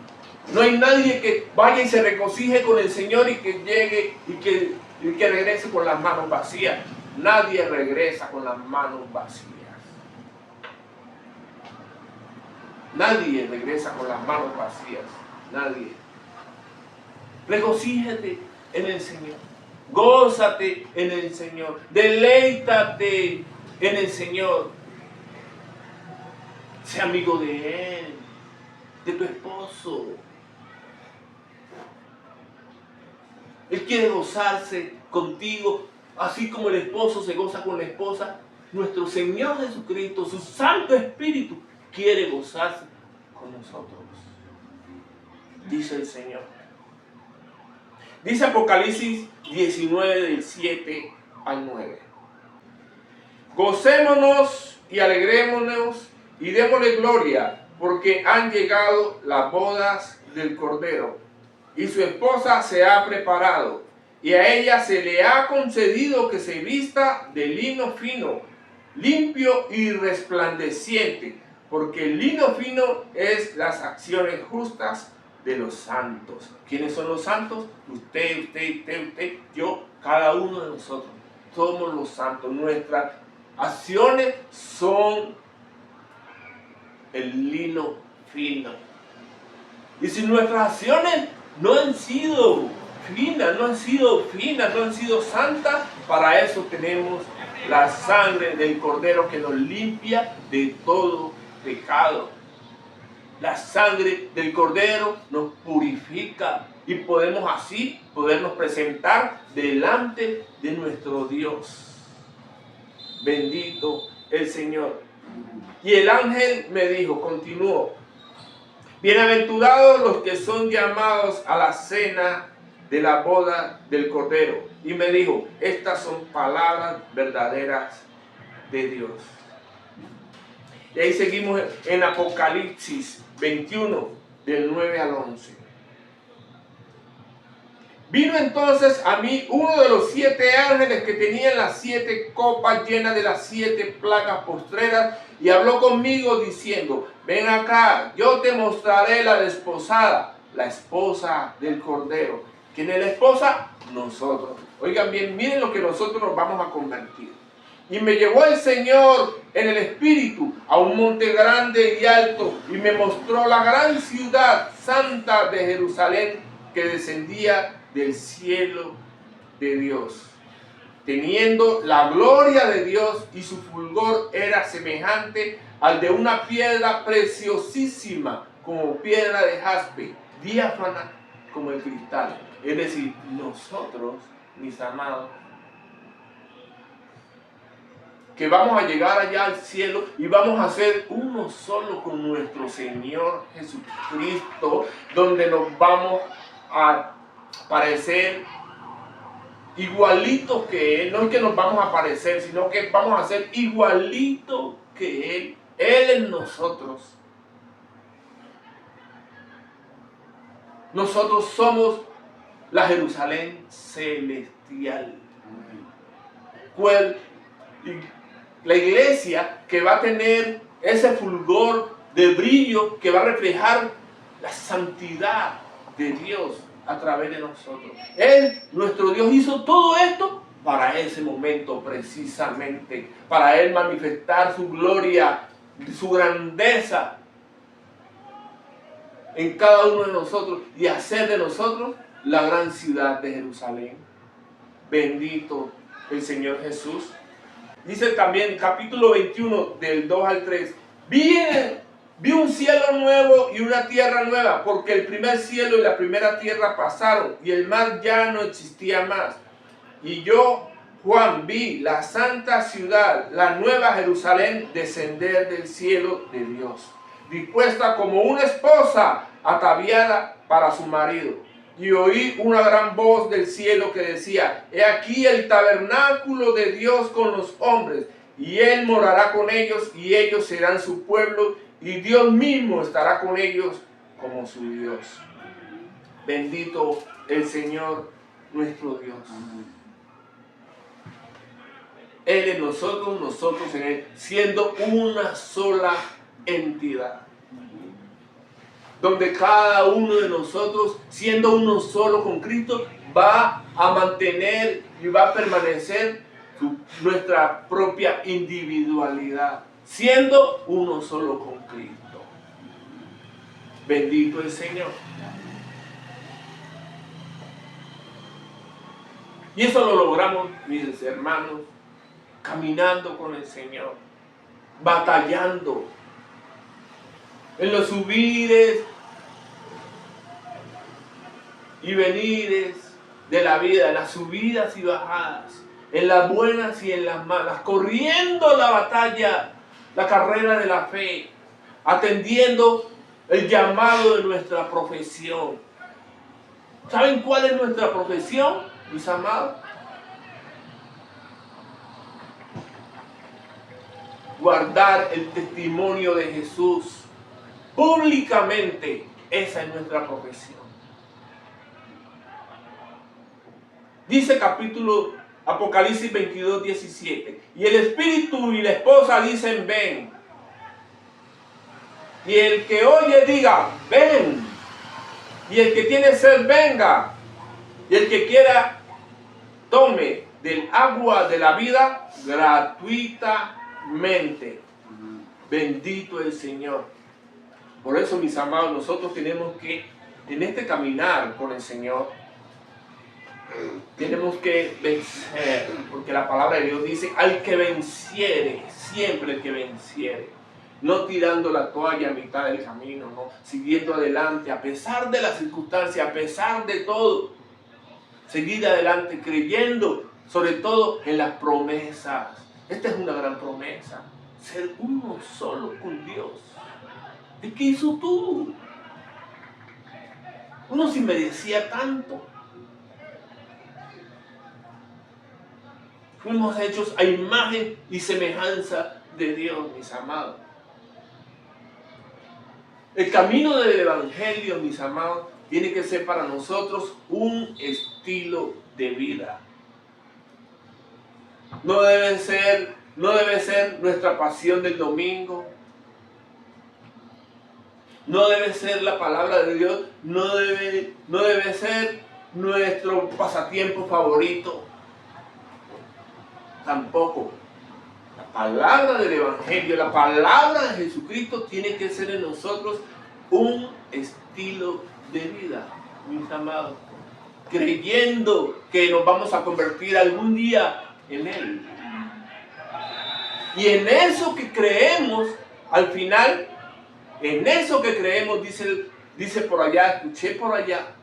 [SPEAKER 1] No hay nadie que vaya y se regocije con el Señor y que llegue y que regrese con las manos vacías. Nadie regresa con las manos vacías. Nadie regresa con las manos vacías. Nadie. Regocíjate en el Señor. Gózate en el Señor. Deleítate en el Señor. Sé amigo de Él, de tu esposo. Él quiere gozarse contigo, así como el esposo se goza con la esposa. Nuestro Señor Jesucristo, su Santo Espíritu, quiere gozarse con nosotros. Dice el Señor. Dice Apocalipsis 19, del 7 al 9. Gocémonos y alegrémonos y démosle gloria, porque han llegado las bodas del Cordero, y su esposa se ha preparado, y a ella se le ha concedido que se vista de lino fino, limpio y resplandeciente, porque el lino fino es las acciones justas de los santos. ¿Quiénes son los santos? Usted, yo, cada uno de nosotros. Somos los santos. Nuestras acciones son el lino fino. Y si nuestras acciones no han sido finas, no han sido santas, para eso tenemos la sangre del Cordero que nos limpia de todo pecado. La sangre del Cordero nos purifica y podemos así podernos presentar delante de nuestro Dios. Bendito el Señor. Y el ángel me dijo, continuó: bienaventurados los que son llamados a la cena de la boda del Cordero. Y me dijo, estas son palabras verdaderas de Dios. Y ahí seguimos en Apocalipsis 21, del 9 al 11. Vino entonces a mí uno de los 7 ángeles que tenían las 7 copas llenas de las 7 plagas postreras, y habló conmigo diciendo, ven acá, yo te mostraré la desposada, la esposa del Cordero. ¿Quién es la esposa? Nosotros. Oigan bien, miren lo que nosotros nos vamos a convertir. Y me llevó el Señor en el Espíritu a un monte grande y alto, y me mostró la gran ciudad santa de Jerusalén, que descendía del cielo de Dios, teniendo la gloria de Dios, y su fulgor era semejante al de una piedra preciosísima, como piedra de jaspe, diáfana como el cristal. Es decir, nosotros, mis amados, que vamos a llegar allá al cielo y vamos a ser uno solo con nuestro Señor Jesucristo, donde nos vamos a parecer igualitos que Él. No es que nos vamos a parecer, sino que vamos a ser igualitos que Él. Él en nosotros. Nosotros somos la Jerusalén celestial. La iglesia que va a tener ese fulgor de brillo que va a reflejar la santidad de Dios a través de nosotros. Él, nuestro Dios, hizo todo esto para ese momento precisamente, para Él manifestar su gloria, su grandeza en cada uno de nosotros y hacer de nosotros la gran ciudad de Jerusalén. Bendito el Señor Jesús. Dice también capítulo 21 del 2 al 3. Vi un cielo nuevo y una tierra nueva, porque el primer cielo y la primera tierra pasaron y el mar ya no existía más. Y yo, Juan, vi la santa ciudad, la nueva Jerusalén, descender del cielo de Dios, dispuesta como una esposa ataviada para su marido. Y oí una gran voz del cielo que decía, he aquí el tabernáculo de Dios con los hombres, y Él morará con ellos, y ellos serán su pueblo, y Dios mismo estará con ellos como su Dios. Bendito el Señor nuestro Dios. Él en nosotros, nosotros en Él, siendo una sola entidad, donde cada uno de nosotros, siendo uno solo con Cristo, va a mantener y va a permanecer nuestra propia individualidad, siendo uno solo con Cristo. Bendito el Señor. Y eso lo logramos, mis hermanos, caminando con el Señor, batallando en los subires y venires de la vida, en las subidas y bajadas, en las buenas y en las malas, corriendo la batalla, la carrera de la fe, atendiendo el llamado de nuestra profesión. ¿Saben cuál es nuestra profesión, mis amados? Guardar el testimonio de Jesús públicamente. Esa es nuestra profesión. Dice Apocalipsis 22, 17. Y el Espíritu y la esposa dicen, ven. Y el que oye diga, ven. Y el que tiene sed, venga. Y el que quiera, tome del agua de la vida gratuitamente. Bendito el Señor. Por eso, mis amados, nosotros tenemos que, en este caminar con el Señor, tenemos que vencer, porque la palabra de Dios dice, al que venciere, siempre el que venciere, no tirando la toalla a mitad del camino, no, siguiendo adelante, a pesar de las circunstancias, a pesar de todo, seguir adelante, creyendo, sobre todo en las promesas. Esta es una gran promesa, ser uno solo con Dios. ¿De qué hizo tú? Uno se merecía tanto. Fuimos hechos a imagen y semejanza de Dios, mis amados. El camino del Evangelio, mis amados, tiene que ser para nosotros un estilo de vida. No debe ser nuestra pasión del domingo. No debe ser la palabra de Dios. No debe ser nuestro pasatiempo favorito. Tampoco. La palabra del Evangelio, la palabra de Jesucristo tiene que ser en nosotros un estilo de vida, mis amados. Creyendo que nos vamos a convertir algún día en Él. Y en eso que creemos, al final, en eso que creemos, dice por allá, escuché por allá,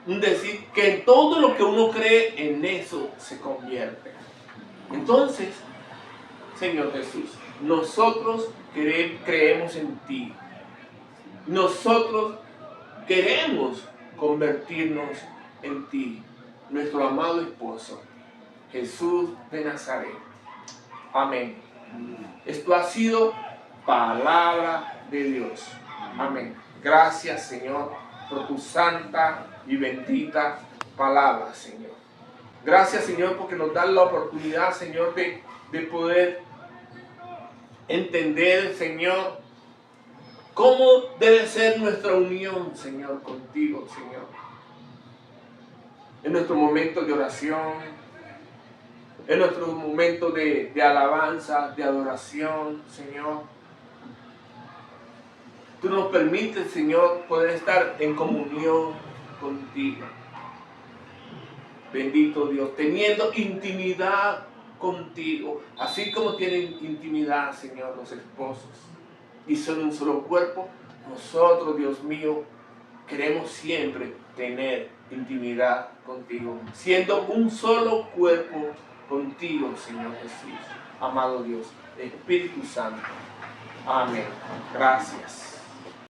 [SPEAKER 1] decir que en todo lo que uno cree, en eso se convierte. Entonces, Señor Jesús, nosotros creemos en ti. Nosotros queremos convertirnos en ti, nuestro amado esposo, Jesús de Nazaret. Amén. Esto ha sido palabra de Dios. Amén. Gracias, Señor, por tu santa y bendita palabra, Señor. Gracias, Señor, porque nos da la oportunidad, Señor, de poder entender, Señor, cómo debe ser nuestra unión, Señor, contigo, Señor. En nuestro momento de oración, en nuestro momento de alabanza, de adoración, Señor. Tú nos permites, Señor, poder estar en comunión contigo. Bendito Dios, teniendo intimidad contigo, así como tienen intimidad, Señor, los esposos, y son un solo cuerpo. Nosotros, Dios mío, queremos siempre tener intimidad contigo, siendo un solo cuerpo contigo, Señor Jesús. Amado Dios, Espíritu Santo. Amén. Gracias.